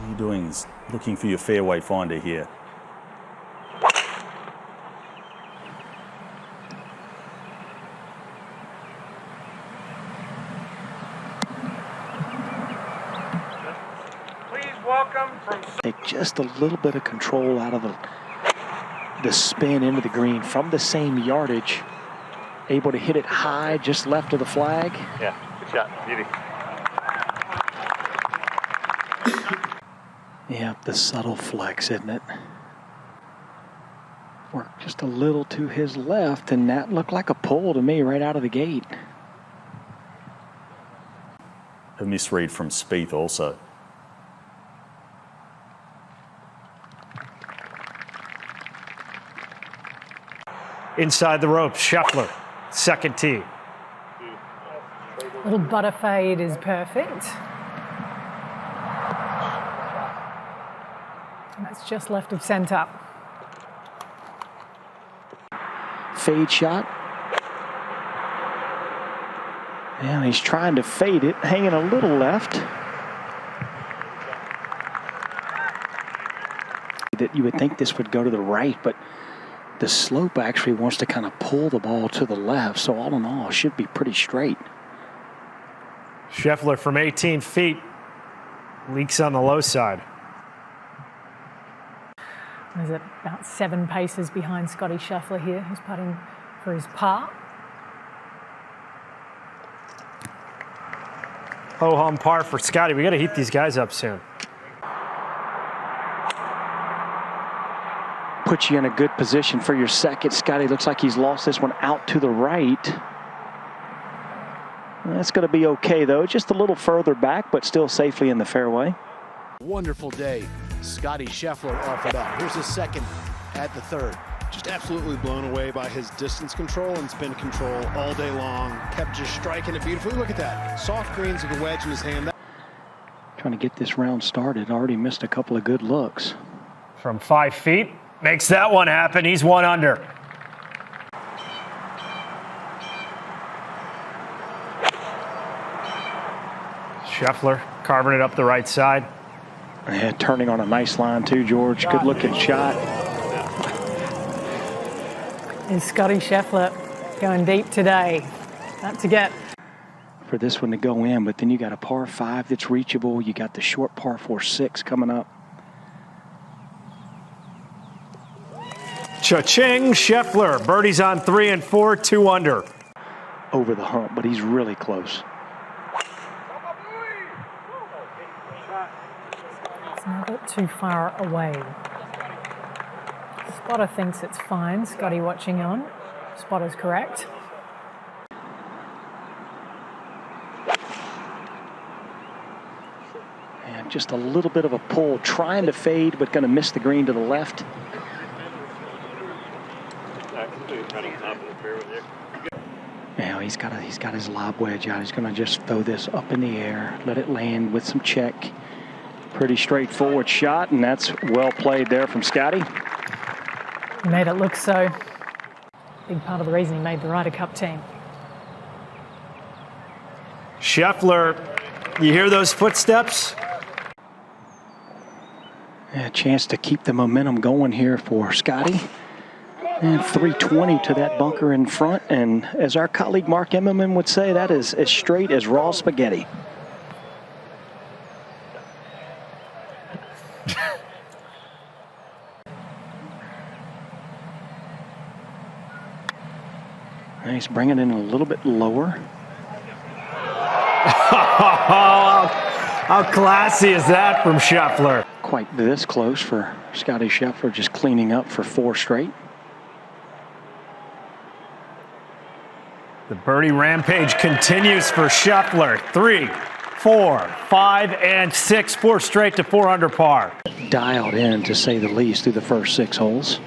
What you're doing is looking for your fairway finder here. Take just a little bit of control out of the spin into the green from the same yardage. Able to hit it high just left of the flag. Yeah, good shot, beauty. Yeah, the subtle flex, isn't it? Worked just a little to his left, and that looked like a pull to me right out of the gate. A misread from Speith also. Inside the ropes, Scheffler, second tee. Little butter fade is perfect. And that's just left of centre. Fade shot. And he's trying to fade it, hanging a little left. That you would think this would go to the right, but the slope actually wants to kind of pull the ball to the left, so all in all, it should be pretty straight. Scheffler from 18 feet, leaks on the low side. He's about 7 paces behind Scottie Scheffler here, who's putting for his par. Ho-hum par for Scottie. We got to heat these guys up soon. Puts you in a good position for your second. Scottie looks like he's lost this one out to the right. That's going to be okay, though. Just a little further back, but still safely in the fairway. Wonderful day. Scottie Scheffler offered up. Here's his second at the third. Just absolutely blown away by his distance control and spin control all day long. Kept just striking it beautifully. Look at that. Soft greens with a wedge in his hand. Trying to get this round started. Already missed a couple of good looks. From 5 feet, makes that one happen. He's 1 under. Scheffler carving it up the right side. Yeah, turning on a nice line too, George. Good looking shot. And Scottie Scheffler going deep today. Not to get for this one to go in, but then you got a par 5 that's reachable. You got the short par 4-6 coming up. Cha-ching, Scheffler. Birdie's on 3 and 4, 2 under. Over the hump, but he's really close. It's not a bit too far away. Spotter thinks it's fine. Scottie watching on. Spotter's correct. And just a little bit of a pull, trying to fade, but going to miss the green to the left. Now he's got his lob wedge out. He's going to just throw this up in the air, let it land with some check. Pretty straightforward shot, and that's well played there from Scottie. He made it look so. Big part of the reason he made the Ryder Cup team. Scheffler, you hear those footsteps? A chance to keep the momentum going here for Scottie. And 320 to that bunker in front. And as our colleague Mark Emmerman would say, that is as straight as raw spaghetti. He's bringing it in a little bit lower. How classy is that from Scheffler? Quite this close for Scottie Scheffler, just cleaning up for 4 straight. The birdie rampage continues for Scheffler. 3, 4, 5, and 6. 4 straight to 4 under par. Dialed in, to say the least, through the first 6 holes.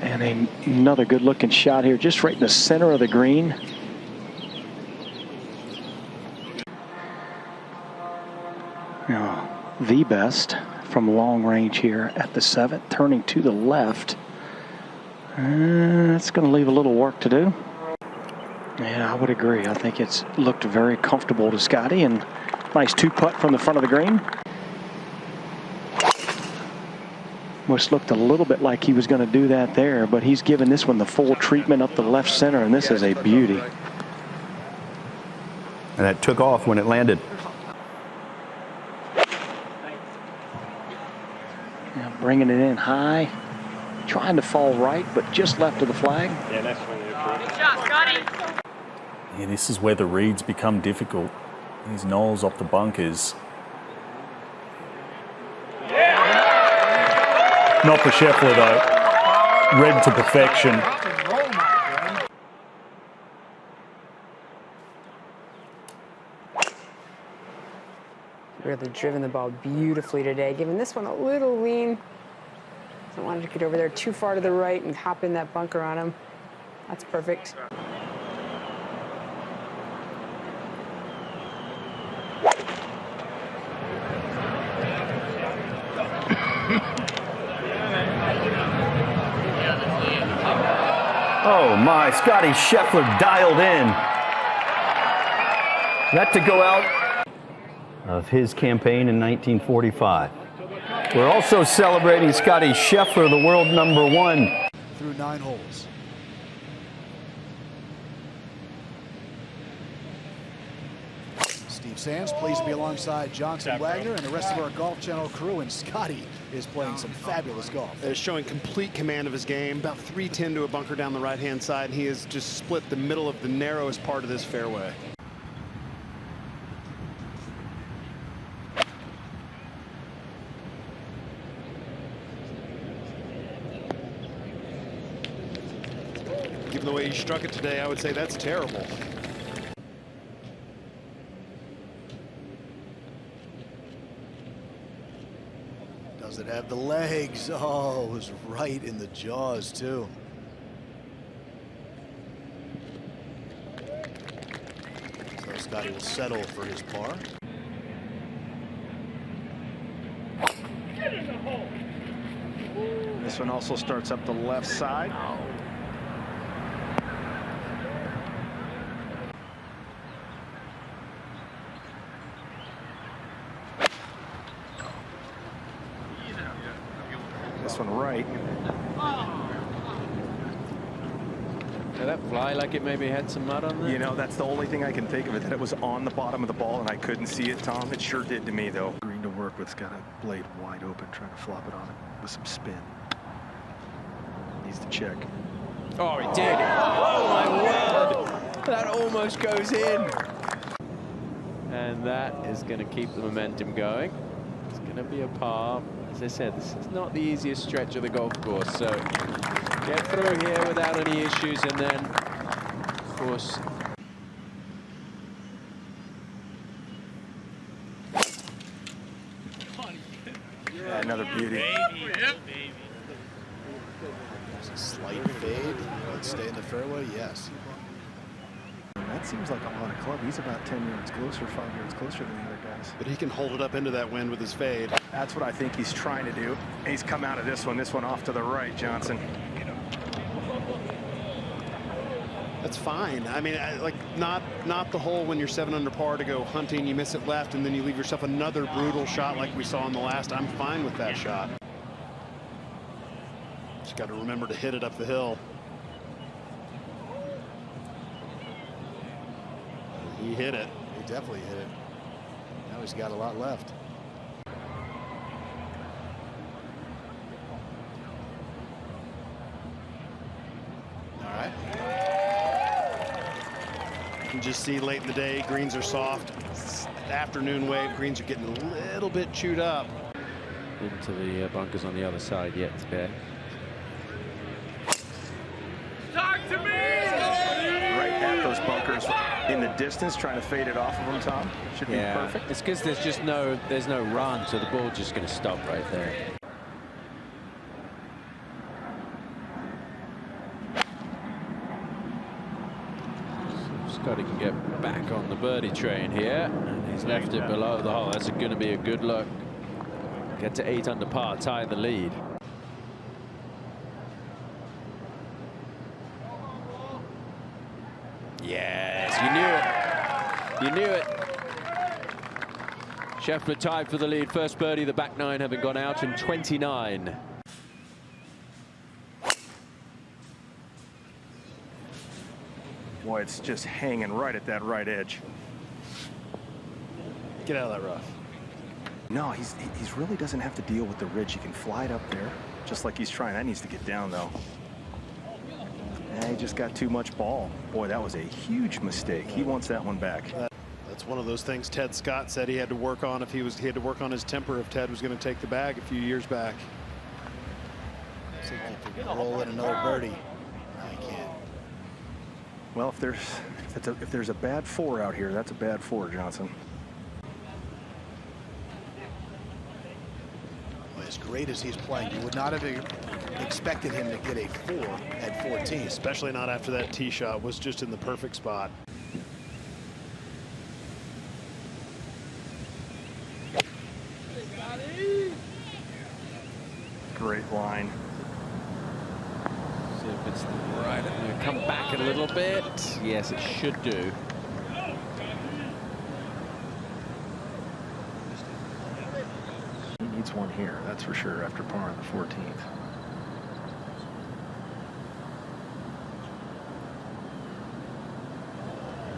And another good-looking shot here, just right in the center of the green. Now, the best from long range here at the 7th, turning to the left. That's going to leave a little work to do. Yeah, I would agree. I think it's looked very comfortable to Scottie, and nice 2-putt from the front of the green. Which looked a little bit like he was going to do that there, but he's given this one the full treatment up the left center, and this is a beauty. And that took off when it landed. Now bringing it in high, trying to fall right, but just left of the flag. Yeah, nice one. Yeah, this is where the reads become difficult. These knolls off the bunkers. Not for Scheffler though. Read to perfection. Really driven the ball beautifully today, giving this one a little lean. Don't want to get over there too far to the right and hop in that bunker on him. That's perfect. Oh my, Scottie Scheffler dialed in. That to go out of his campaign in 1945. We're also celebrating Scottie Scheffler, the world #1. Through 9 holes. Steve Sands pleased to be alongside Johnson Wagner and the rest of our Golf Channel crew, and Scottie is playing some fabulous golf. Showing complete command of his game, about 310 to a bunker down the right-hand side, and he has just split the middle of the narrowest part of this fairway. Given the way he struck it today, I would say that's terrible. Does it have the legs? Oh, it was right in the jaws, too. So Scottie will settle for his par. This one also starts up the left side. This one right. Did that fly like it maybe had some mud on there? You know, that's the only thing I can think of it, that it was on the bottom of the ball and I couldn't see it, Tom. It sure did to me, though. Green to work with, got a blade wide open, trying to flop it on it with some spin. Needs to check. Oh, he did. Oh, my word. That almost goes in. And that is going to keep the momentum going. It's going to be a par. As I said, this is not the easiest stretch of the golf course, so get through here without any issues, and then, of course, Yeah, another beauty. There's a slight fade. Let's stay in the fairway. Yes. That seems like a lot of club. He's about 10 yards closer, 5 yards closer than the other guys. But he can hold it up into that wind with his fade. That's what I think he's trying to do. He's come out of this one off to the right, Johnson. That's fine. I mean, like not the hole when you're 7 under par to go hunting, you miss it left, and then you leave yourself another brutal shot like we saw in the last. I'm fine with that shot. Just got to remember to hit it up the hill. He hit it. He definitely hit it. Now he's got a lot left. All right. You can just see late in the day, greens are soft. It's afternoon wave, greens are getting a little bit chewed up. into the bunkers on the other side yet today. Right at those bunkers in the distance, trying to fade it off of them, Tom. Should be perfect. It's because there's no run, so the ball's just going to stop right there. So Scottie can get back on the birdie train here, and he's left it below the hole. That's going to be a good look. Get to 8 under par, tie the lead. Yeah. knew it. Scheffler tied for the lead. First birdie, the back nine having gone out in 29. Boy, it's just hanging right at that right edge. Get out of that rough. No, he's really doesn't have to deal with the ridge. He can fly it up there, just like he's trying. That needs to get down, though. Yeah, he just got too much ball. Boy, that was a huge mistake. He wants that one back. That's one of those things Ted Scott said he had to work on if he had to work on his temper if Ted was going to take the bag a few years back. See if he can roll in another birdie. No, he can't. Well, if there's a bad four out here, that's a bad four, Johnson. Well, as great as he's playing, you would not have expected him to get a 4 at 14. Especially not after that tee shot was just in the perfect spot. Great line. See if it's right. I'm going to come back a little bit. Yes, it should do. He needs one here, that's for sure, after par on the 14th.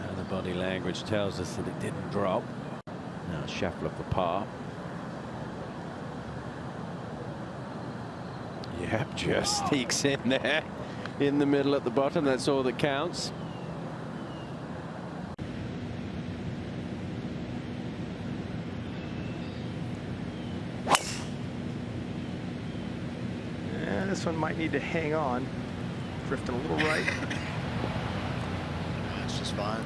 And the body language tells us that it didn't drop. Now Scheffler for par. Yep, just sneaks in there in the middle at the bottom. That's all that counts. And this one might need to hang on. Drifting a little right. That's just fine.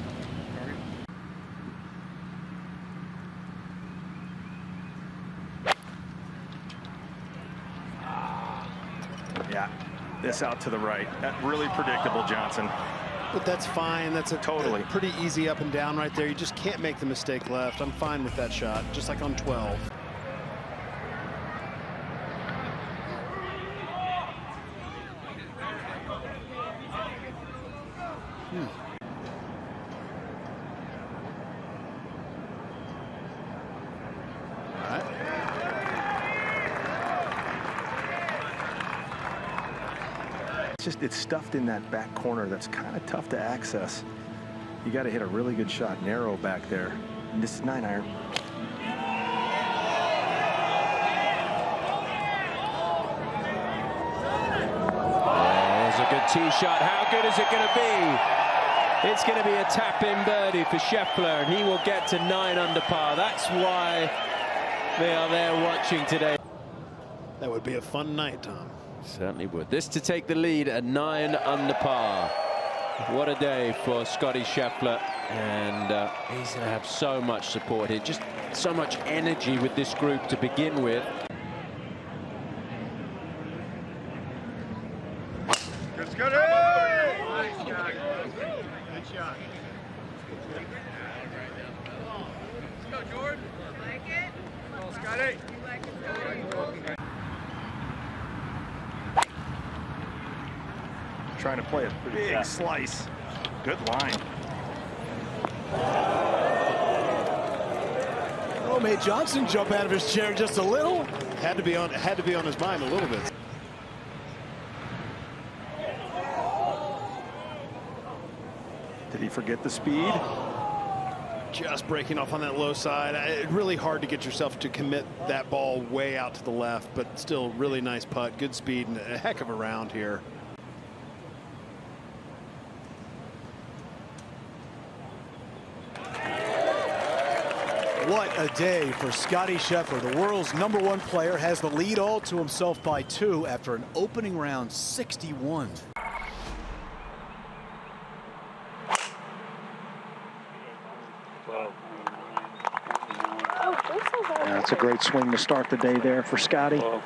Yeah, this out to the right. That really predictable, Johnson. But that's fine. That's a Totally. pretty easy up and down right there. You just can't make the mistake left. I'm fine with that shot, just like on 12. It's stuffed in that back corner that's kind of tough to access. You got to hit a really good shot narrow back there. And this is 9-iron. There's a good tee shot. How good is it going to be? It's going to be a tap-in birdie for Scheffler, and he will get to 9 under par. That's why they are there watching today. That would be a fun night, Tom. Certainly would. This to take the lead at 9 under par. What a day for Scottie Scheffler, and he's going to have so much support here, just so much energy with this group to begin with. Good Scottie! Good shot. Let's go, Jordan. Like it? Oh, Scottie. You like it, Scottie? Trying to play a big slice. Good line. Oh, made Johnson jump out of his chair just a little. Had to be on his mind a little bit. Did he forget the speed? Just breaking off on that low side. It's really hard to get yourself to commit that ball way out to the left, but still really nice putt, good speed, and a heck of a round here. What a day for Scottie Scheffler. The world's #1 player has the lead all to himself by 2 after an opening round 61. That's a great swing to start the day there for Scottie. Now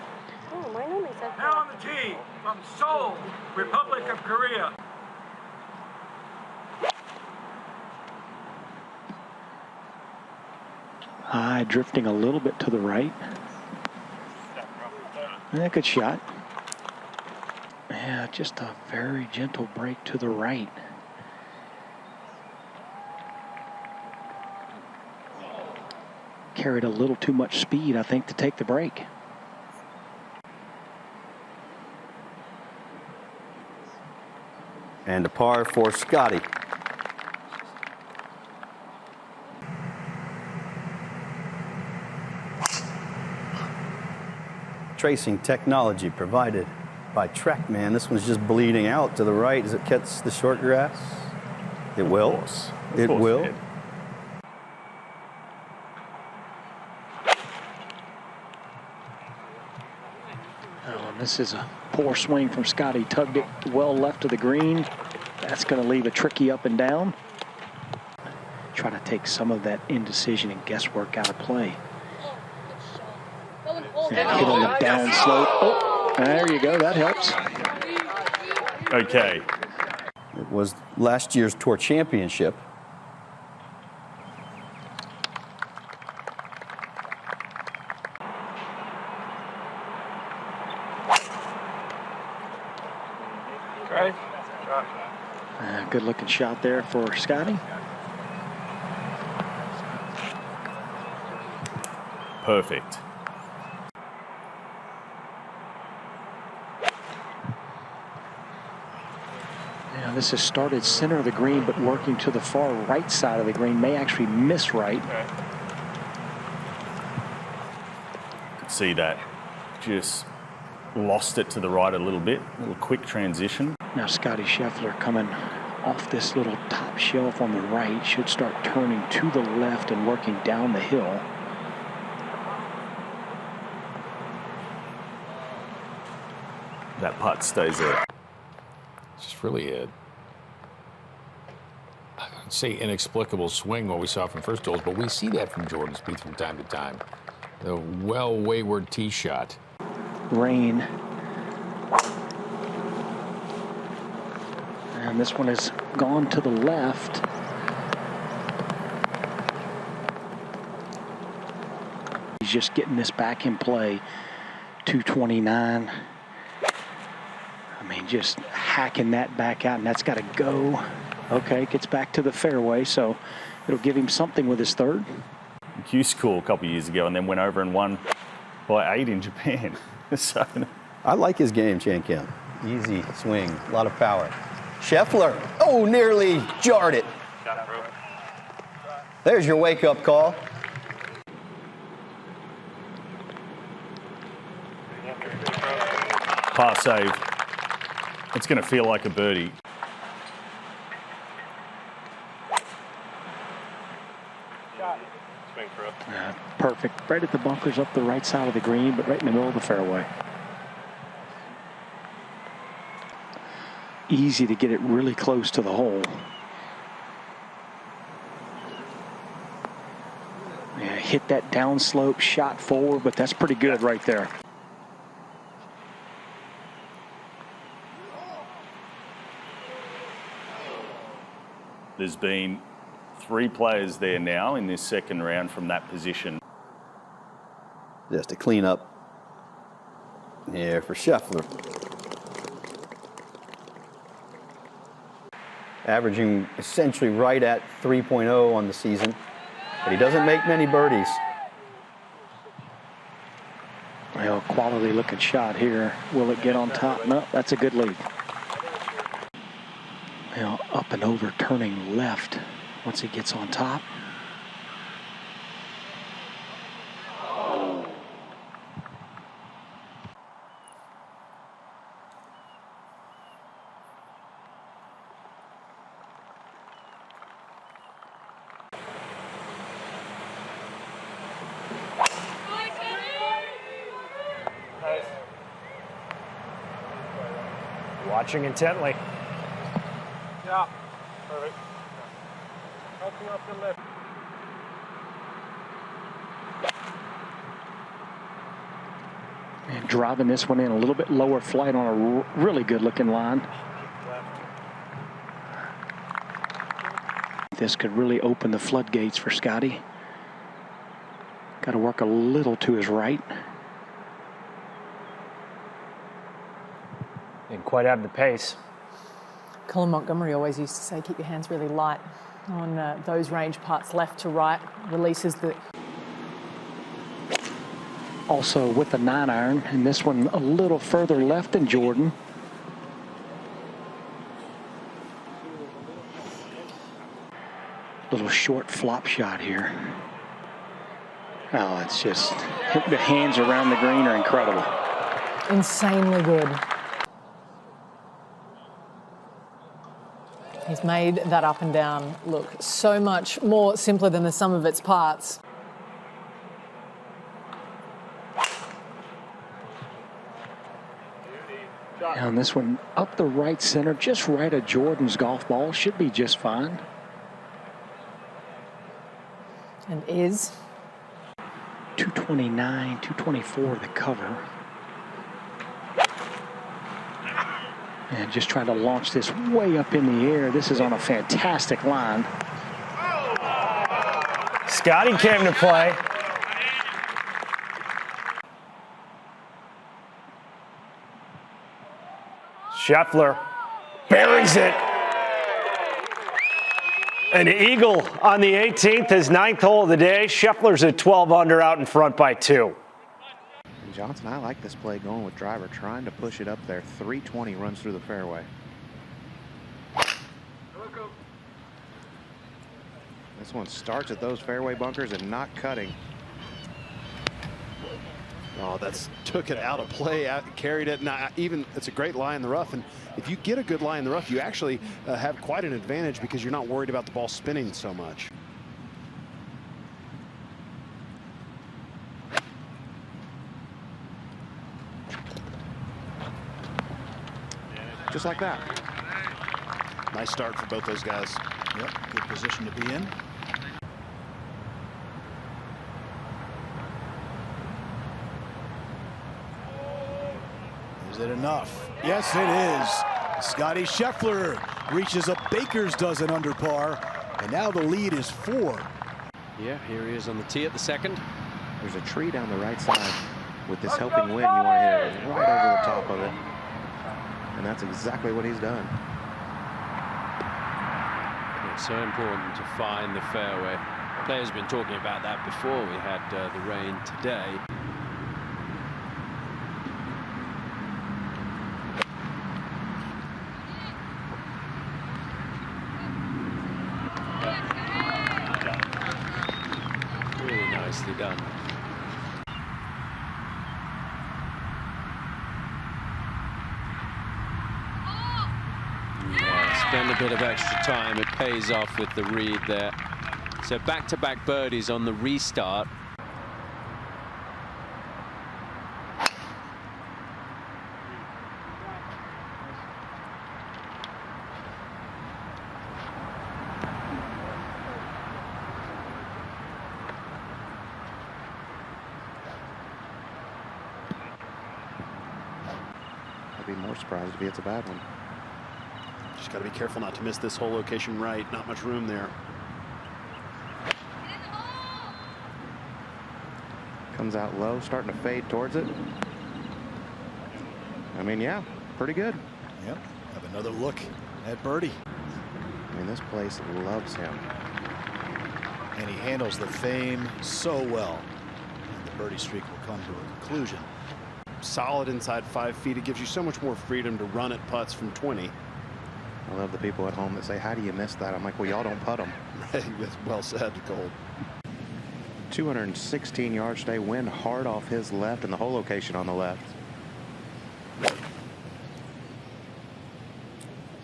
on the tee from Seoul, Republic of Korea. High, drifting a little bit to the right. And good shot. Yeah, just a very gentle break to the right. carried a little too much speed, I think, to take the break. And a par for Scottie. Tracing technology provided by TrackMan. This one's just bleeding out to the right. Does it catch the short grass? It will. It will. Oh, and this is a poor swing from Scottie. Tugged it well left of the green. That's going to leave a tricky up and down. Try to take some of that indecision and guesswork out of play. And hit on the down slope. Oh, there you go. That helps. Okay. It was last year's Tour Championship. Good looking shot there for Scottie. Perfect. Yeah, this has started center of the green, but working to the far right side of the green. May actually miss right. Could see that. Just lost it to the right a little bit. A little quick transition. Now Scottie Scheffler coming off this little top shelf on the right, should start turning to the left and working down the hill. That putt stays there. It's just really a, I'd say, inexplicable swing what we saw from first holes, but we see that from Jordan Spieth from time to time. The well wayward tee shot. Rain. And this one has gone to the left. He's just getting this back in play. 229. I mean, just hacking that back out, and that's got to go. Okay, gets back to the fairway, so it'll give him something with his third. Q School a couple of years ago, and then went over and won by 8 in Japan. So I like his game, Chan Kim. Easy swing, a lot of power. Scheffler, oh, nearly jarred it. There's your wake-up call. par save. It's going to feel like a birdie. Perfect. Right at the bunkers up the right side of the green, but right in the middle of the fairway. Easy to get it really close to the hole. Yeah, hit that downslope shot forward, but that's pretty good right there. There's been 3 players there now in this second round from that position. Just a clean up here for Scheffler. Averaging essentially right at 3.0 on the season, but he doesn't make many birdies. Well, quality looking shot here. Will it get on top? No, that's a good lead. Well, up and over, turning left once he gets on top. Watching intently. Yeah, perfect. Helping up the left. And driving this one in a little bit lower flight on a really good looking line. This could really open the floodgates for Scottie. Got to work a little to his right. And quite out of the pace. Colin Montgomery always used to say, keep your hands really light on those range parts, left to right, releases the... also with a 9-iron, and this one a little further left than Jordan. Little short flop shot here. Oh, it's just, the hands around the green are incredible. Insanely good. He's made that up and down look so much more simpler than the sum of its parts. And this one up the right center, just right of Jordan's golf ball, should be just fine. And is. 229, 224 the cover. And just trying to launch this way up in the air. This is on a fantastic line. Scottie came to play. Scheffler buries it. An eagle on the 18th, his 9th hole of the day. Scheffler's at 12 under, out in front by 2. And Johnson, I like this play going with driver, trying to push it up there. 320 runs through the fairway. This one starts at those fairway bunkers and not cutting. Oh, that's took it out of play, carried it. Now, even it's a great lie in the rough, and if you get a good lie in the rough, you actually have quite an advantage because you're not worried about the ball spinning so much. Just like that. Nice start for both those guys. Yep, good position to be in. Is it enough? Yes, it is. Scottie Scheffler reaches a baker's dozen under par, and now the lead is 4. Yeah, here he is on the tee at the second. There's a tree down the right side. With this helping wind, you want to hit it right over the top of it. And that's exactly what he's done. It's so important to find the fairway. Players have been talking about that before we had the rain today. Really nicely done. Spend a bit of extra time. It pays off with the read there. So back-to-back birdies on the restart. I'd be more surprised if it's a bad one. Just got to be careful not to miss this whole location right. Not much room there. Comes out low, starting to fade towards it. I mean, yeah, pretty good. Yep, have another look at Birdie. I mean, this place loves him. And he handles the fame so well. And the birdie streak will come to a conclusion. Solid inside 5 feet. It gives you so much more freedom to run at putts from 20. I love the people at home that say, how do you miss that? I'm like, well, y'all don't putt them. Right, that's well said, Gold. 216 yards today, wind hard off his left and the whole location on the left.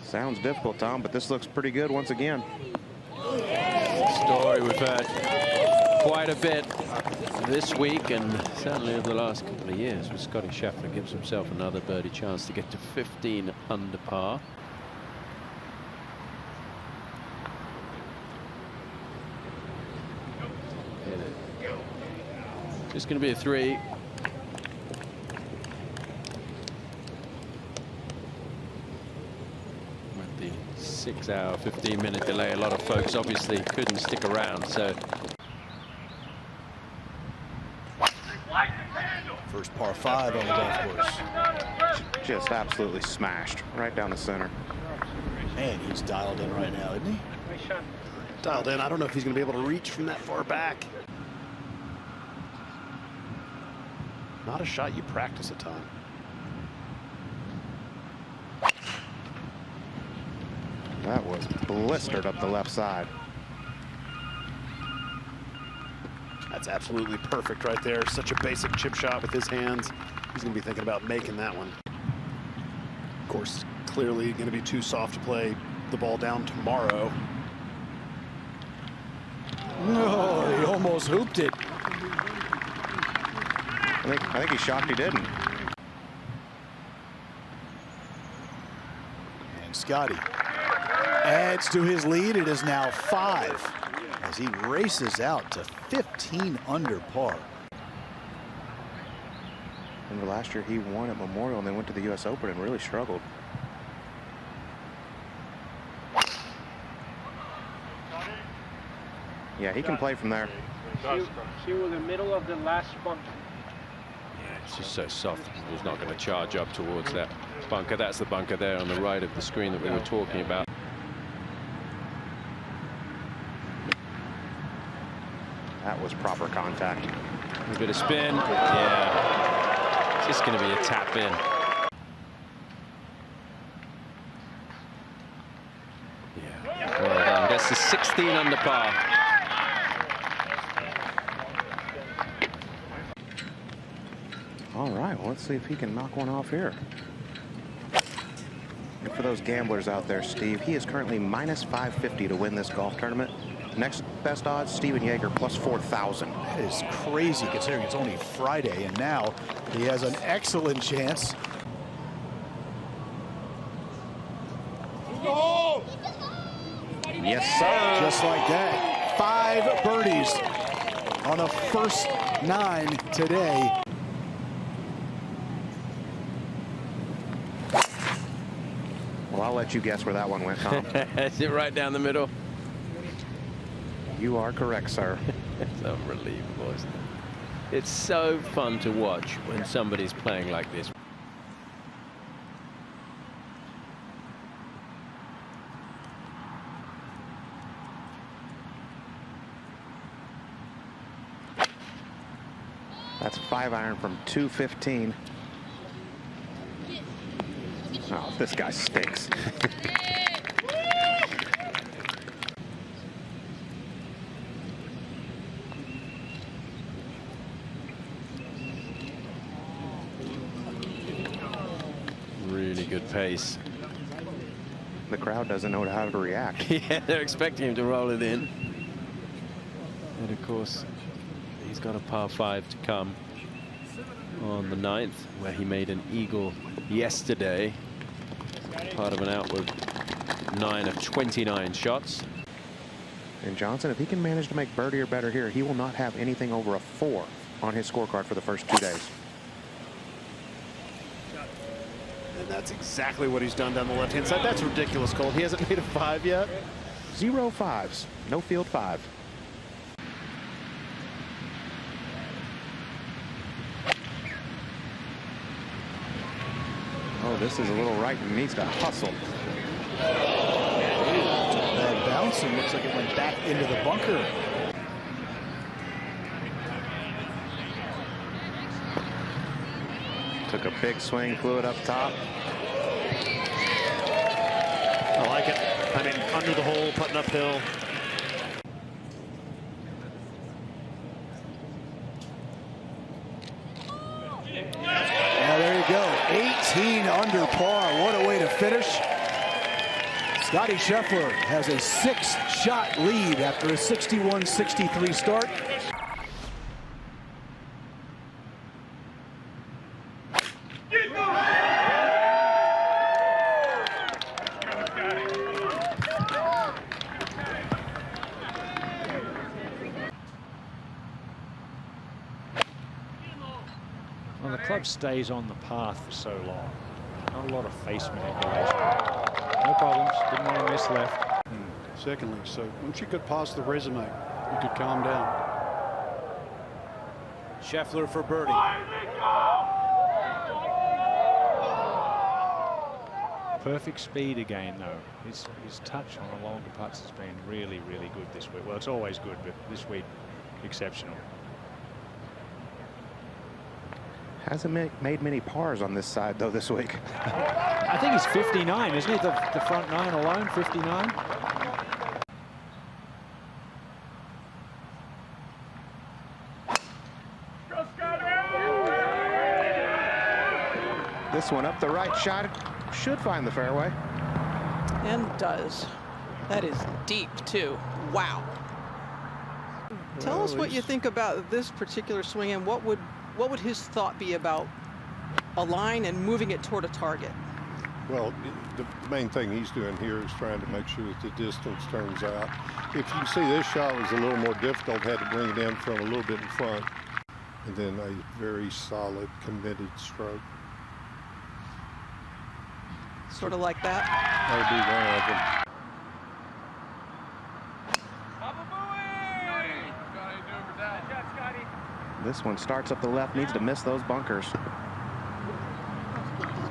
Sounds difficult, Tom, but this looks pretty good once again. Story we've heard quite a bit this week and certainly over the last couple of years with Scottie Scheffler. Gives himself another birdie chance to get to 15 under par. It's going to be a 3. With the 6-hour, 15-minute delay, a lot of folks obviously couldn't stick around. So First par 5 on the golf course. Just absolutely smashed right down the center. And he's dialed in right now, isn't he? Dialed in. I don't know if he's going to be able to reach from that far back. Not a shot you practice a ton. That was blistered up the left side. That's absolutely perfect right there. Such a basic chip shot with his hands. He's going to be thinking about making that one. Of course, clearly going to be too soft to play the ball down tomorrow. No, he almost hooped it. I think he's shocked he didn't. And Scottie adds to his lead. It is now 5 as he races out to 15 under par. Remember last year he won at Memorial and then went to the U.S. Open and really struggled. Yeah, he can play from there. She was in the middle of the last bunker. Yeah, it's just so soft. He's not going to charge up towards that bunker. That's the bunker there on the right of the screen that we were talking about. That was proper contact. A bit of spin. Yeah. It's just going to be a tap in. Yeah. Well done. Gets to 16 under par. All right, well, let's see if he can knock one off here. And for those gamblers out there, Steve, he is currently minus 550 to win this golf tournament. Next best odds, Steven Yeager, plus 4,000. That is crazy considering it's only Friday, and now he has an excellent chance. Yes, sir. Just like that. 5 birdies on the first 9 today. Well, I'll let you guess where that one went, Tom. Is it right down the middle? You are correct, sir. It's unbelievable, isn't it? It's so fun to watch when somebody's playing like this. That's 5-iron from 215. Oh, this guy stinks. Really good pace. The crowd doesn't know how to react. Yeah, they're expecting him to roll it in. And of course, he's got a par 5 to come on the 9th, where he made an eagle yesterday. Part of an outward 9 of 29 shots. And Johnson, if he can manage to make birdie or better here, he will not have anything over a 4 on his scorecard for the first 2 days. And that's exactly what he's done down the left-hand side. That's ridiculous, Cole. He hasn't made a 5 yet. 0 5s. No field 5. Oh, this is a little right and needs to hustle. That bouncing looks like it went back into the bunker. Took a big swing, flew it up top. I like it. I mean, under the hole, putting uphill. Now there you go. 18 under par. What a way to finish. Scottie Scheffler has a 6-shot lead after a 61-63 start. Well, the club stays on the path for so long. Not a lot of face manipulation. No problems. Didn't want to miss left. Secondly, so once you get past the resume, you could calm down. Scheffler for birdie. Perfect speed again, though. His touch on the longer putts has been really, really good this week. Well, it's always good, but this week, exceptional. Hasn't made many pars on this side, though, this week. I think he's 59, isn't he? The front nine alone, 59. This one up the right shot. Should find the fairway. And does. That is deep, too. Wow. Tell us what you think about this particular swing, and what would his thought be about a line and moving it toward a target? Well, the main thing he's doing here is trying to make sure that the distance turns out. If you see, this shot was a little more difficult, had to bring it in from a little bit in front, and then a very solid, committed stroke. Sort of like that? That would be one of them. This one starts up the left, needs to miss those bunkers.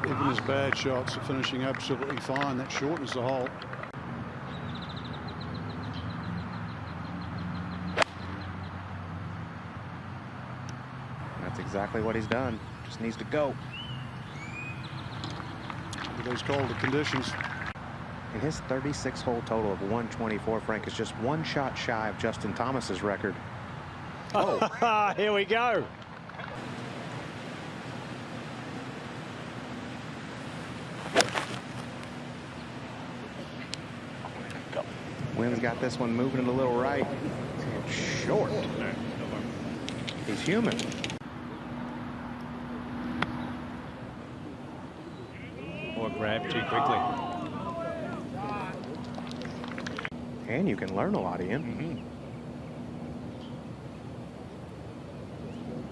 Even his bad shots are finishing absolutely fine. That shortens the hole. That's exactly what he's done. Just needs to go. With those colder conditions. And his 36-hole total of 124, Frank, is just one shot shy of Justin Thomas's record. Oh, here we go. Wynn's got this one moving a little right. Short. He's human. Or grab too quickly. And you can learn a lot, Ian.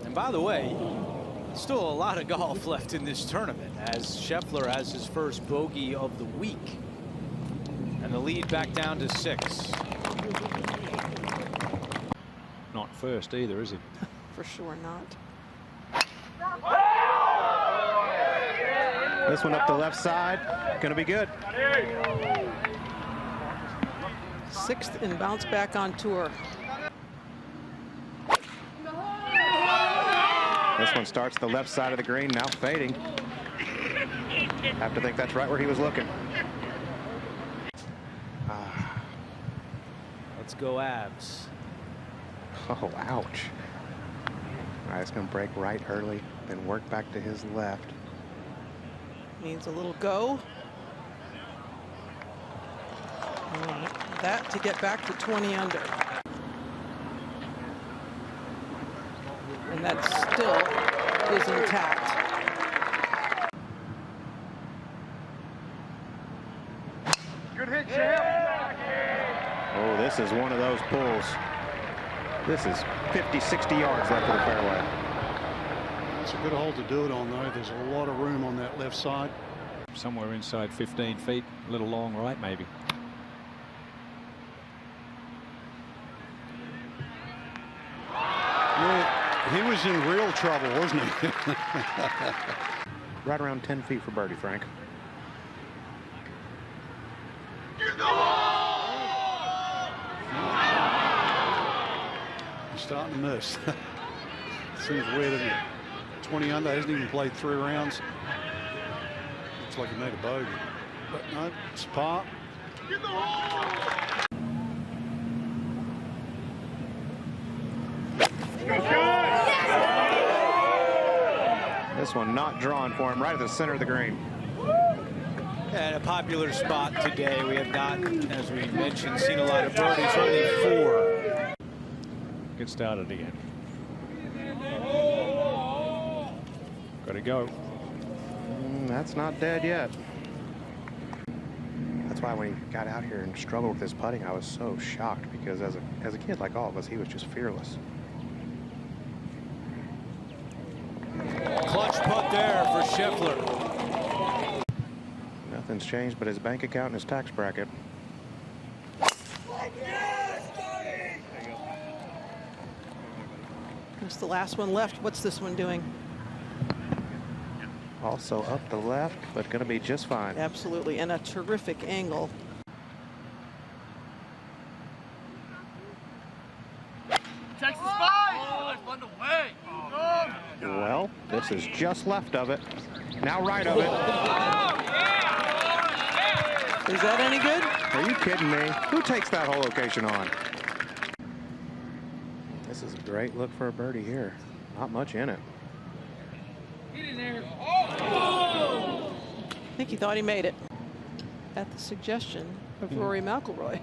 And by the way, still a lot of golf left in this tournament as Scheffler has his first bogey of the week. And the lead back down to 6. Not first either, is he? For sure not. This one up the left side, gonna be good. 6th in bounce back on tour. This one starts the left side of the green, now fading. Have to think that's right where he was looking. Let's go Avs. Oh, ouch. All right, it's going to break right early, then work back to his left. Needs a little go. That to get back to 20 under. And that still is intact. Good hit, champ. Oh, this is one of those pulls. This is 50, 60 yards left of the fairway. It's a good hole to do it on, though. There's a lot of room on that left side. Somewhere inside 15 feet, a little long right, maybe. Yeah, he was in real trouble, wasn't he? Right around 10 feet for birdie, Frank. He's starting to miss. Seems weird, isn't it? 20 under, hasn't even played 3 rounds. Looks like he made a bogey. But no, it's par. This one not drawn for him, right at the center of the green. And a popular spot today. We have not, as we mentioned, seen a lot of birdies, only 4. Get started again. Got to go. That's not dead yet. That's why when he got out here and struggled with his putting, I was so shocked, because as a kid like all of us, he was just fearless. Clutch putt there for Scheffler. Nothing's changed but his bank account and his tax bracket. That's the last one left. What's this one doing? Also up the left, but going to be just fine. Absolutely, and a terrific angle. Texas 5! Fun away. Well, this This is just left of it. Now right of it. Is that any good? Are you kidding me? Who takes that whole location on? This is a great look for a birdie here. Not much in it. Get in there. I think he thought he made it. At the suggestion of Rory McIlroy.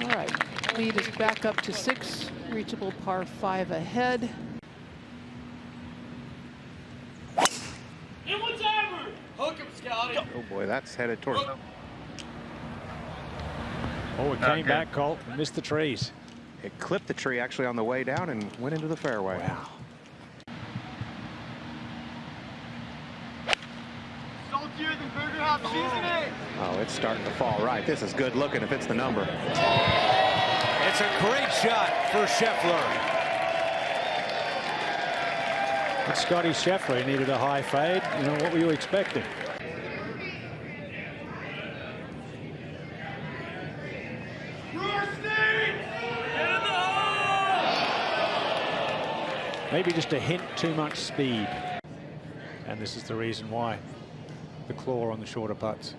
All right, lead is back up to 6, reachable par 5 ahead. Hook him, Scotty. Oh boy, that's headed toward. Oh, it came back, Colt. Missed the trees. It clipped the tree actually on the way down and went into the fairway. Wow. Saltier than Burger Hop seasoning. Oh, it's starting to fall right. This is good looking if it's the number. It's a great shot for Scheffler. It's Scottie Scheffler. He needed a high fade. You know, what were you expecting? Maybe just a hint too much speed. And this is the reason why. The claw on the shorter putts.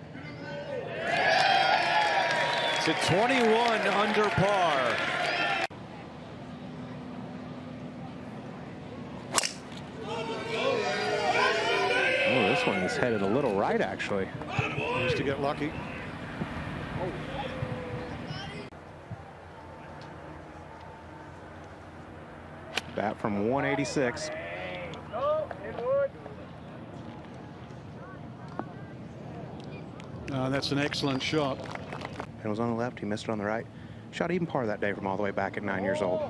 It's a 21 under par. Oh, this one is headed a little right, actually. Used to get lucky. Bat from 186. That's an excellent shot. It was on the left. He missed it on the right. Shot even par that day from all the way back at 9 years old.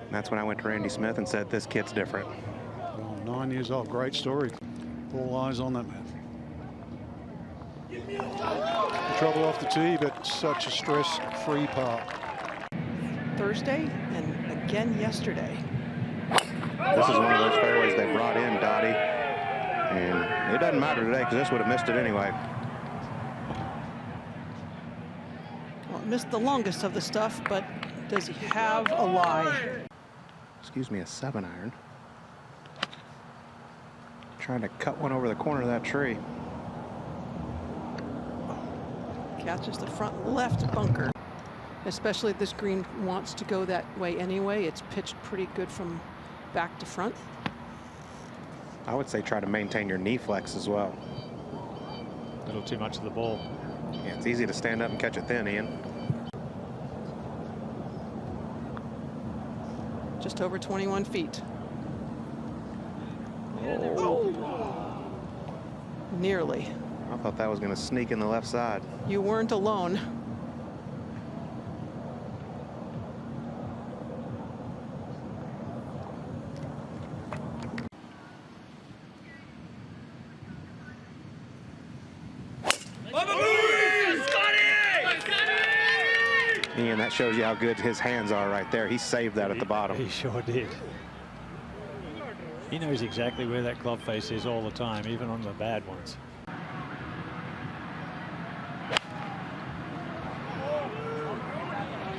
And that's when I went to Randy Smith and said, this kid's different. Well, 9 years old. Great story. All eyes on that man. Trouble off the tee, but such a stress-free par. Thursday and again yesterday. This is one of those fairways they brought in, Dottie. And it doesn't matter today because this would have missed it anyway. Well, missed the longest of the stuff, but does he have a lie? Excuse me, a 7-iron. Trying to cut one over the corner of that tree. Catches the front left bunker. Especially this green wants to go that way anyway. It's pitched pretty good from back to front. I would say try to maintain your knee flex as well. A little too much of the ball. Yeah, it's easy to stand up and catch it thin, Ian. Just over 21 feet. Oh. Nearly. I thought that was going to sneak in the left side. You weren't alone. Ian, that shows you how good his hands are right there. He saved that at the bottom. He sure did. He knows exactly where that club face is all the time, even on the bad ones.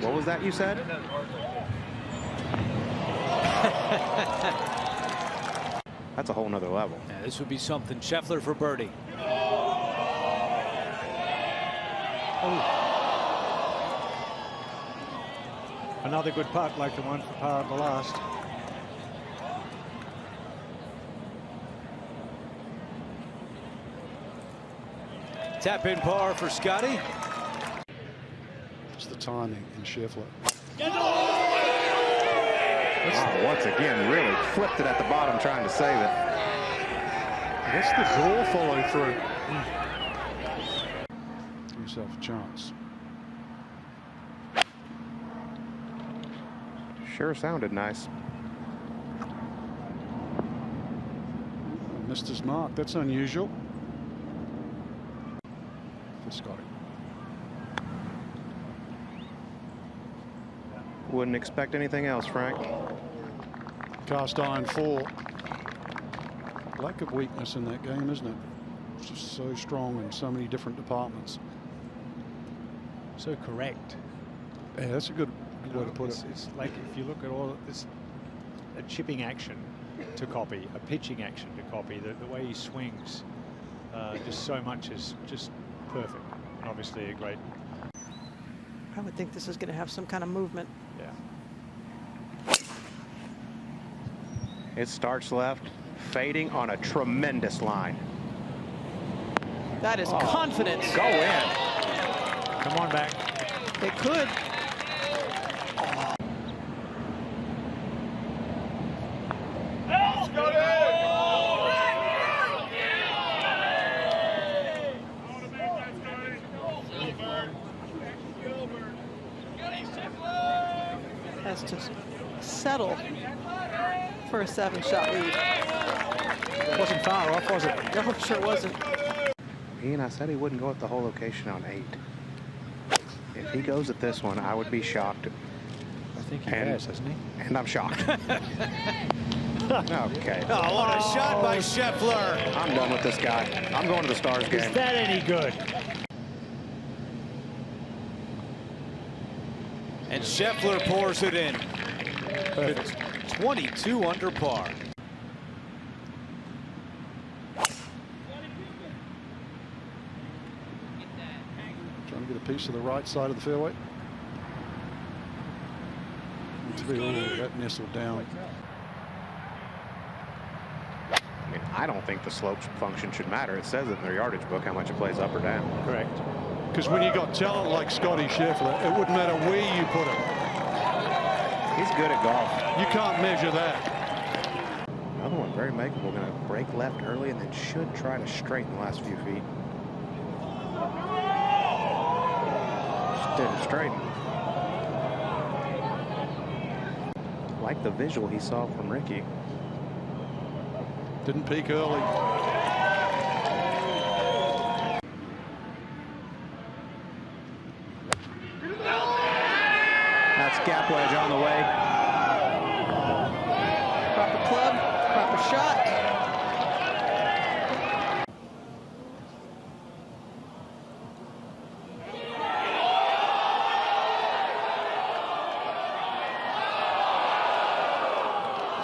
What was that you said? That's a whole nother level. Yeah, this would be something. Scheffler for birdie. Oh. Another good putt like the one for par at the last. Tap in par for Scottie. It's the timing in Scheffler. Oh, once again, really flipped it at the bottom trying to save it. That's the draw follow through. Give yourself a chance. Sure sounded nice. Missed his mark. That's unusual for Scottie. Wouldn't expect anything else, Frank. Cast iron 4. Lack of weakness in that game, isn't it? It's just so strong in so many different departments. So correct. Yeah, that's a good way to put it. It's like if you look at all of this, a chipping action to copy, a pitching action to copy, the way he swings, just so much is just perfect. And obviously a great. I would think this is going to have some kind of movement. Yeah. It starts left, fading on a tremendous line. That is confidence. Go in. Come on back. It could. Has to settle for a 7-shot lead. Wasn't far off, was it? No, it sure wasn't. Ian, I said he wouldn't go at the whole location on 8. If he goes at this one, I would be shocked. I think he has, hasn't he? And I'm shocked. Okay. Oh, what a shot by Scheffler. I'm done with this guy. I'm going to the Stars game. Is that any good? And Scheffler pours it in. Perfect. 22 under par. Trying to get a piece of the right side of the fairway. That nestled down. I mean, I don't think the slope function should matter. It says in their yardage book how much it plays up or down. Correct. Because when you got talent like Scottie Scheffler, it wouldn't matter where you put him. He's good at golf. You can't measure that. Another one, very makeable. Going to break left early and then should try to straighten the last few feet. Just didn't straighten. Like the visual he saw from Ricky. Didn't peak early. That's gap wedge on the way. Proper club, proper shot.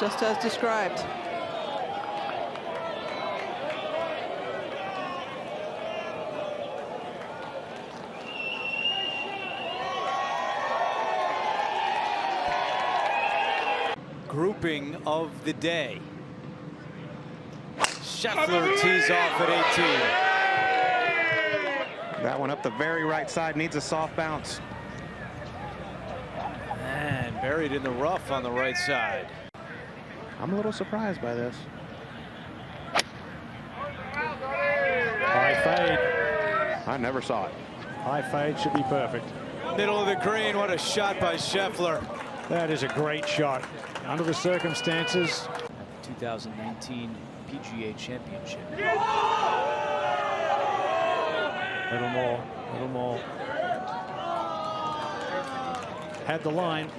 Just as described. Grouping of the day. Scheffler tees off at 18. That one up the very right side, needs a soft bounce. And buried in the rough on the right side. I'm a little surprised by this. High fade. I never saw it. High fade should be perfect. Middle of the green, what a shot by Scheffler. That is a great shot. Under the circumstances. At the 2019 PGA Championship. Little more, little more. Had the line.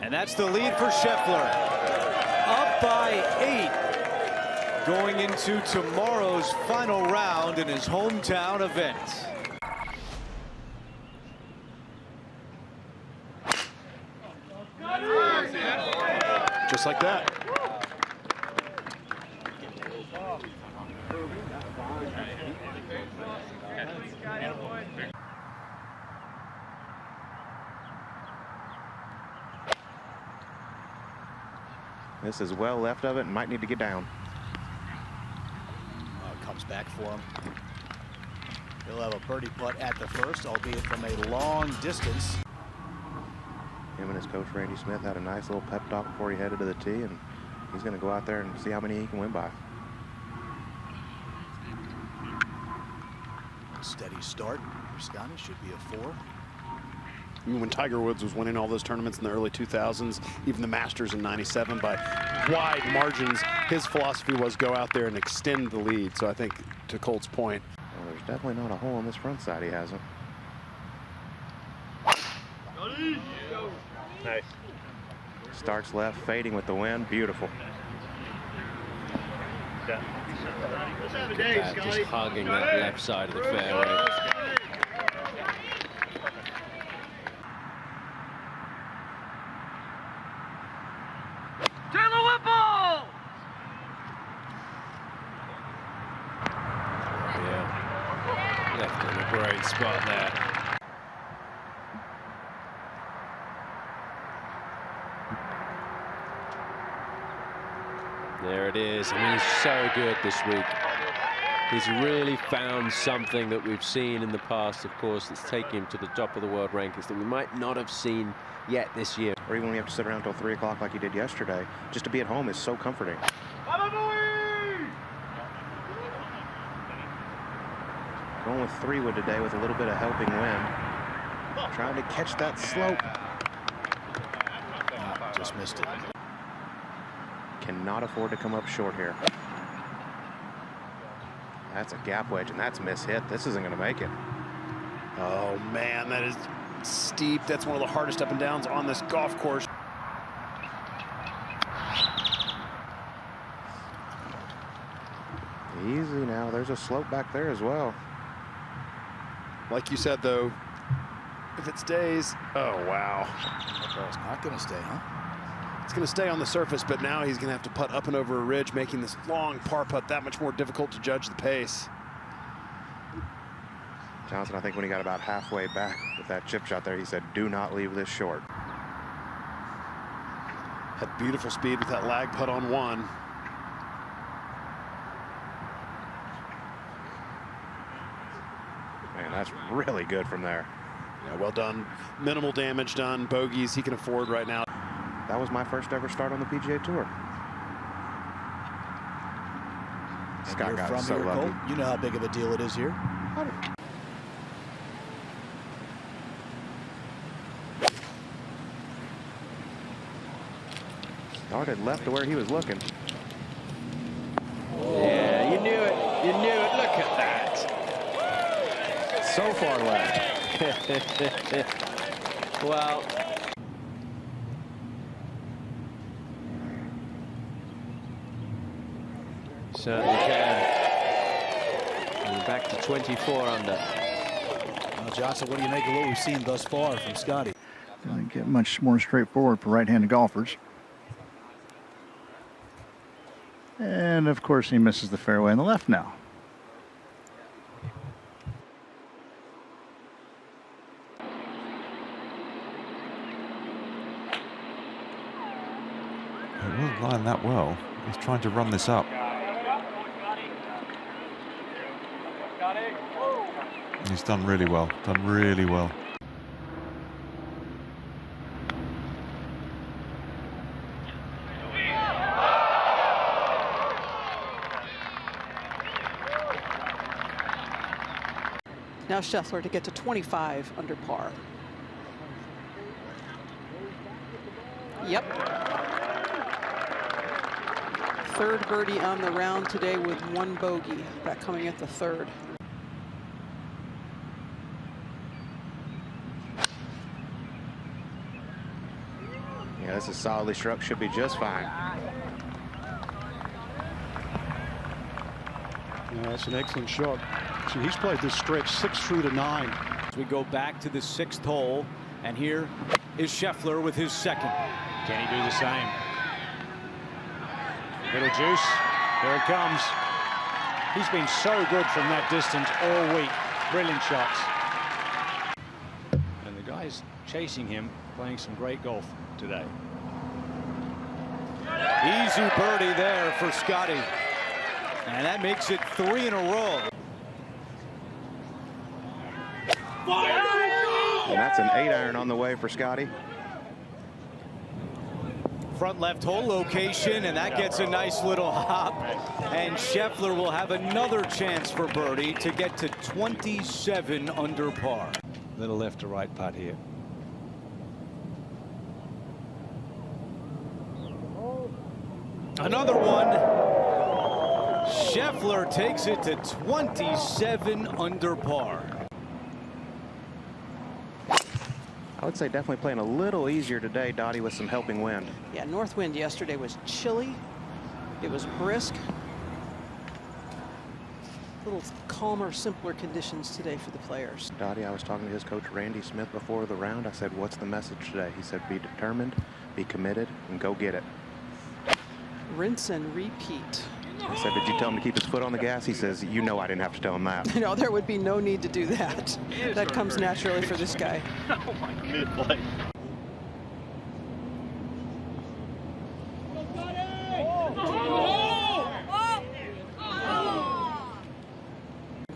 And that's the lead for Scheffler. Up by 8. Going into tomorrow's final round in his hometown event. Just like that. This is well left of it and might need to get down. Comes back for him. He'll have a birdie putt at the first, albeit from a long distance. Him and his coach Randy Smith had a nice little pep talk before he headed to the tee, and he's going to go out there and see how many he can win by. Steady start for Scottie, should be a 4. I mean, when Tiger Woods was winning all those tournaments in the early 2000s, even the Masters in '97 by wide margins, his philosophy was go out there and extend the lead. So I think, to Colt's point, well, there's definitely not a hole on this front side he hasn't. Nice. Starts left, fading with the wind. Beautiful. Just hogging that left side of the fairway. Left in a great spot there. There it is. I mean, he's so good this week. He's really found something that we've seen in the past, of course, that's taken him to the top of the world rankings that we might not have seen yet this year. Or even when you have to sit around till 3 o'clock like you did yesterday, just to be at home is so comforting. Going with 3 wood today with a little bit of helping wind. Trying to catch that slope. Just missed it. Cannot afford to come up short here. That's a gap wedge, and that's mishit. This isn't going to make it. Oh, man, that is steep. That's one of the hardest up and downs on this golf course. Easy now. There's a slope back there as well. Like you said, though, if it stays, oh, wow. That ball's not going to stay, huh? It's going to stay on the surface, but now he's going to have to putt up and over a ridge, making this long par putt that much more difficult to judge the pace. Johnson, I think when he got about halfway back with that chip shot there, he said, do not leave this short. Had beautiful speed with that lag putt on 1. Man, that's really good from there. Yeah, well done. Minimal damage done. Bogeys he can afford right now. That was my first ever start on the PGA Tour. Scott got so lucky. You know how big of a deal it is here. Started left to where he was looking. Yeah, you knew it. You knew it. Look at that. So far left. Well. Certainly can. And back to 24 under. Well, Johnson, what do you make of what we've seen thus far from Scottie? Doesn't get much more straightforward for right-handed golfers. And of course he misses the fairway on the left now. It wasn't lying that well. He's trying to run this up. He's done really well. Done really well. Now Scheffler to get to 25 under par. Yep. Third birdie on the round today with 1 bogey. That coming at the 3rd. Yeah, this is solidly struck. Should be just fine. Yeah, that's an excellent shot. So he's played this stretch 6 through to 9. As we go back to the 6th hole, and here is Scheffler with his 2nd. Can he do the same? Little juice. There it comes. He's been so good from that distance all week. Brilliant shots. And the guys chasing him, playing some great golf today. Easy birdie there for Scottie. And that makes it 3 in a row. And that's an 8-iron on the way for Scottie. Front left hole location, and that gets a nice little hop. And Scheffler will have another chance for birdie to get to 27 under par. Little left to right putt here. Another one. Scheffler takes it to 27 under par. I would say definitely playing a little easier today, Dottie, with some helping wind. Yeah, north wind yesterday was chilly. It was brisk. A little calmer, simpler conditions today for the players. Dottie, I was talking to his coach, Randy Smith, before the round. I said, what's the message today? He said, be determined, be committed, and go get it. Rinse and repeat. I said, did you tell him to keep his foot on the gas? He says, you know I didn't have to tell him that. No, there would be no need to do that. That comes naturally for this guy. Oh my goodness.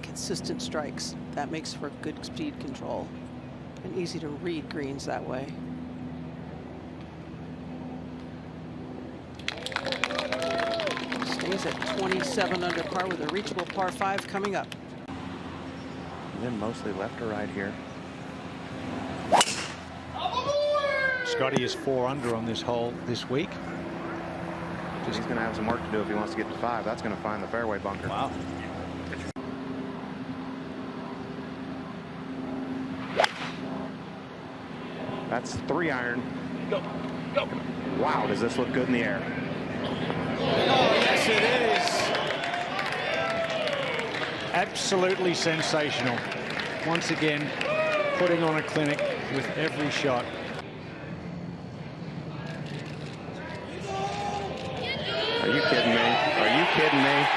Consistent strikes. That makes for good speed control and easy to read greens that way. Stays at 27 under par with a reachable par 5 coming up. And then mostly left or right here. Scottie is 4 under on this hole this week. He's going to have some work to do if he wants to get to 5. That's going to find the fairway bunker. Wow. That's 3 iron. Go. Wow, does this look good in the air? Oh, yes, it is. Absolutely sensational. Once again, putting on a clinic with every shot. Are you kidding me? Are you kidding me?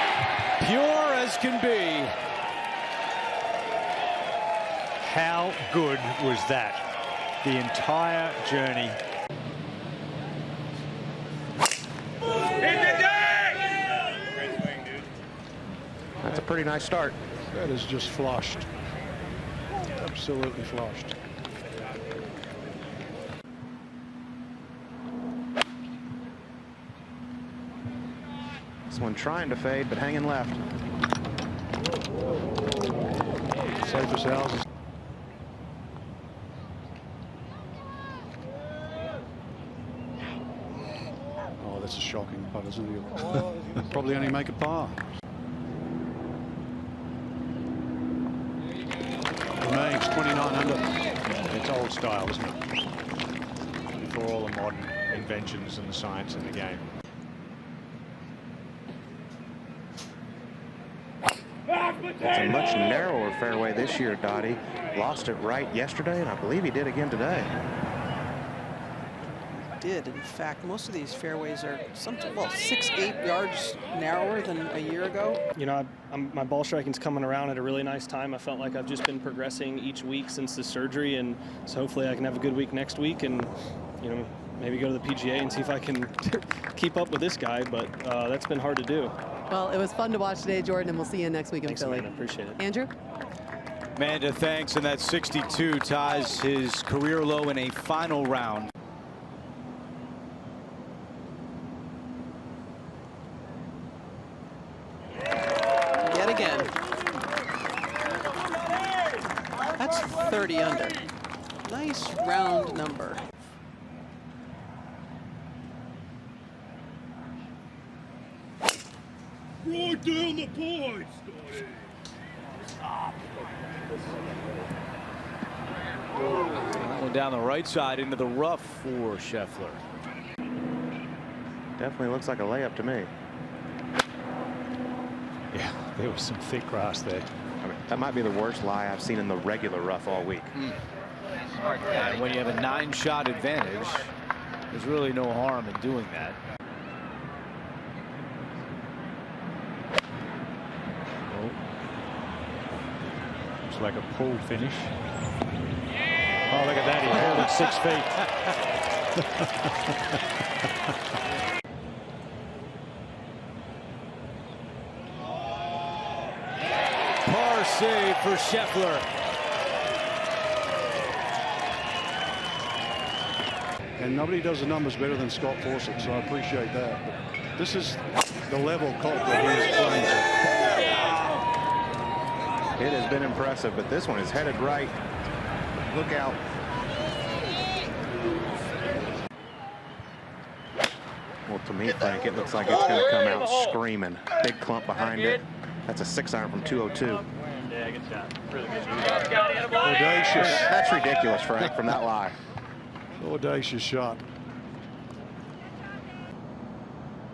Pure as can be. How good was that? The entire journey. That's a pretty nice start. That is just flushed. Absolutely flushed. This one trying to fade, but hanging left. Safe as houses. Oh, that's a shocking putt, isn't it? Probably only make a par. Remains 29 under. It's old style, isn't it? Before all the modern inventions and the science in the game. It's a much narrower fairway this year, Dottie. Lost it right yesterday, and I believe he did again today. Did in fact, most of these fairways are 6-8 yards narrower than a year ago. You know, my ball striking's coming around at a really nice time. I felt like I've just been progressing each week since the surgery, and so hopefully I can have a good week next week, and you know, maybe go to the PGA and see if I can keep up with this guy. But that's been hard to do. Well, it was fun to watch today, Jordan, and we'll see you next week in Philly. Amanda, appreciate it. Andrew? Amanda, thanks, and that 62 ties his career low in a final round. Yet again. That's 30 under. Nice round number. Right down the points, Going down the right side into the rough for Scheffler. Definitely looks like a layup to me. Yeah, there was some thick grass there. I mean, that might be the worst lie I've seen in the regular rough all week. And when you have a 9-shot advantage, there's really no harm in doing that. It's like a pull finish. Oh, look at that. He held it 6 feet. Par save for Scheffler. And nobody does the numbers better than Scott Fawcett, so I appreciate that. But this is the level Colt that he is playing to. It has been impressive, but this one is headed right. Look out. Well, to me, Frank, it looks like it's going to come out screaming. Big clump behind it. That's a 6-iron from 202. Yeah, good shot. Really good shot. Audacious. That's ridiculous, Frank, from that lie. Audacious shot.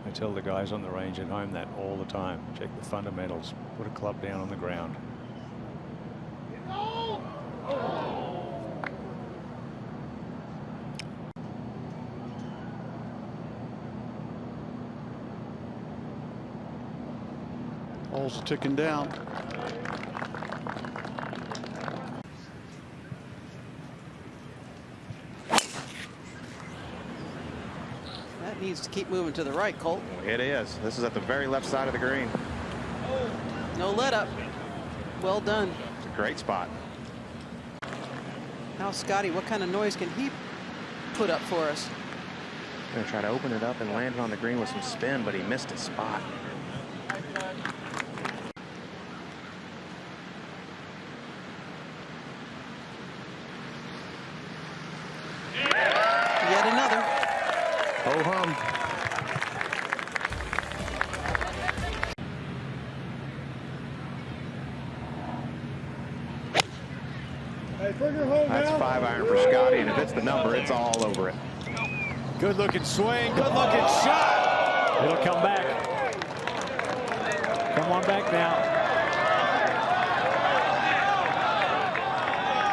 I tell the guys on the range at home that all the time. Check the fundamentals. Put a club down on the ground. Holes are ticking down. That needs to keep moving to the right, Colt. It is. This is at the very left side of the green. No let up. Well done. It's a great spot. Now, Scottie, what kind of noise can he put up for us? Going to try to open it up and land it on the green with some spin, but he missed his spot. Yet another. Ho hum. That's 5-iron for Scottie, and if it's the number, it's all over it. Good looking swing, good looking shot. It'll come back. Come on back now.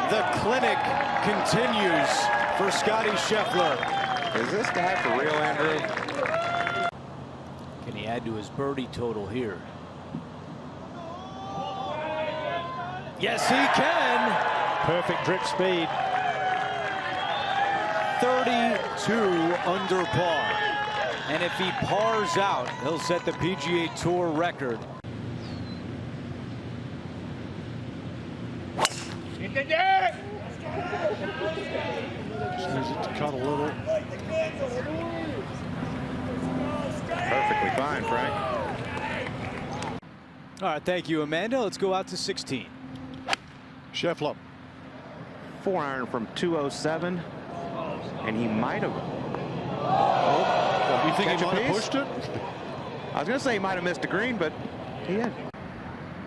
The clinic continues for Scottie Scheffler. Is this guy for real, Andrew? Can he add to his birdie total here? Yes, he can. Perfect drip speed. 32 under par. And if he pars out, he'll set the PGA Tour record. Just needs it to cut a little. Perfectly fine, Frank. All right, thank you, Amanda. Let's go out to 16. Scheffler. 4-iron from 207. And he might have. Oh, you think he might have pushed it? I was going to say he might have missed a green, but he did. I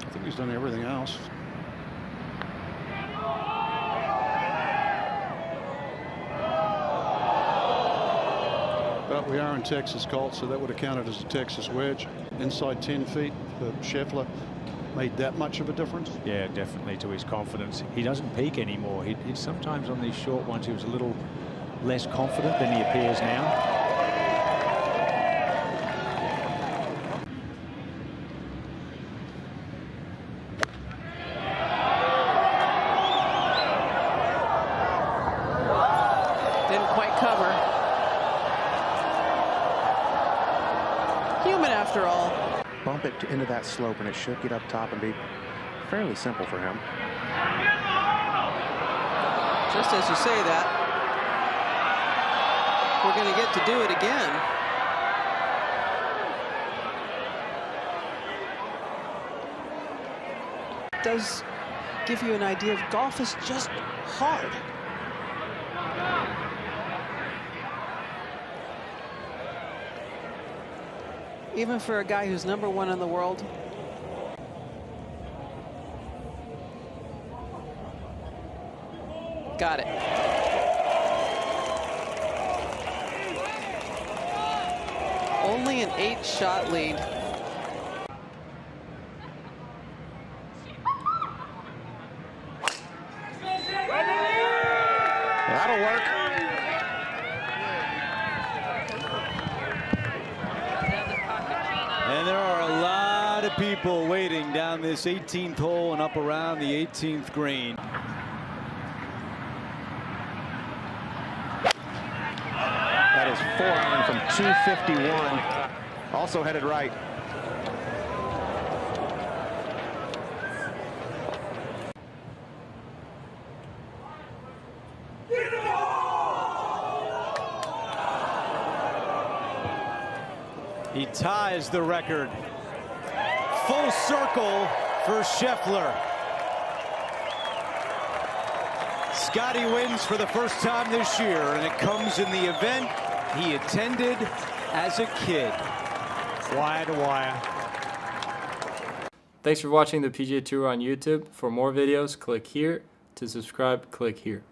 think he's done everything else. But we are in Texas, Colt, so that would have counted as a Texas wedge. Inside 10 feet for Scheffler. Made that much of a difference? Yeah, definitely, to his confidence. He doesn't peak anymore. He sometimes on these short ones he was a little less confident than he appears now. Didn't quite cover. Human after all. Bump it into that slope, and it should get up top and be fairly simple for him. Just as you say that, we're going to get to do it again. It does give you an idea of golf is just hard. Even for a guy who's #1 in the world. Got it. Only an 8-shot lead. That'll work. And there are a lot of people waiting down this 18th hole and up around the 18th green. That is 4-iron from 251. Also headed right. He ties the record. Full circle for Scheffler. Scottie wins for the first time this year, and it comes in the event he attended as a kid. Wire to wire. Thanks for watching the PGA Tour on YouTube. For more videos, click here. To subscribe, click here.